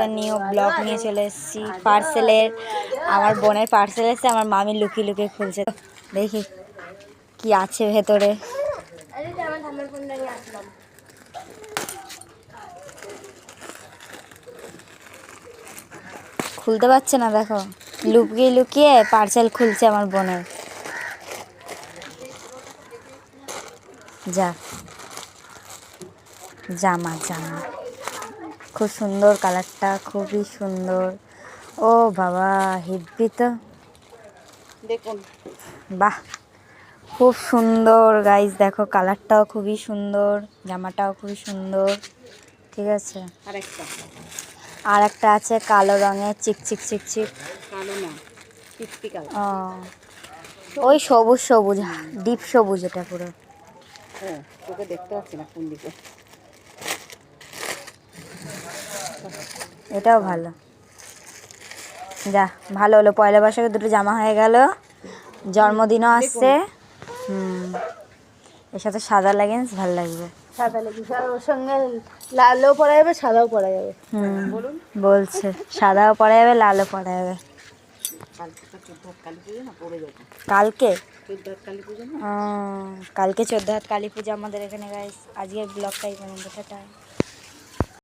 একটা new blog নিয়ে চলে এসেছি। পার্সেলের, আমার বোনের পার্সেল এসেছে, আমার মামি লুকিয়ে লুকিয়ে খুলছে। দেখি কি আছে ভেতরে। খুলতে পারছে না, দেখো লুকিয়ে লুকিয়ে পার্সেল খুলছে আমার বোনের। যা জামা জামা খুব সুন্দর, কালারটা খুবই সুন্দর। ও বাবা হেব্বি তো, দেখুন বাহ খুব সুন্দর গাইস। দেখো কালারটাও খুবই সুন্দর, জামাটাও খুবই সুন্দর। ঠিক আছে, আর একটা আছে কালো রঙের চিকচিক চিকচিক। কালো না, পিচপি কালার। ও ওই সবুজ সবুজ, ডিপ সবুজ, এটা পুরো। হ্যাঁ, তোকে দেখতে পাচ্ছি না কোন দিকে। এটাও ভালো। যা ভালো হলো, পয়লা বৈশাখে দুটো জামা হয়ে গেল, জন্মদিনও আসছে। এর সাথে সাদা লেগিংস ভালো লাগবে। সাদা লেগিংস আর ওর সঙ্গে লালও পরা যাবে, সাদাও পরা যাবে। বলুন, বলছে সাদাও পরা যাবে, লালও পরা যাবে। কালকে কালকে 14 হাত কালী পূজা আমাদের এখানে গাইস। আজকের ব্লগটা এই পর্যন্ত, টাটা।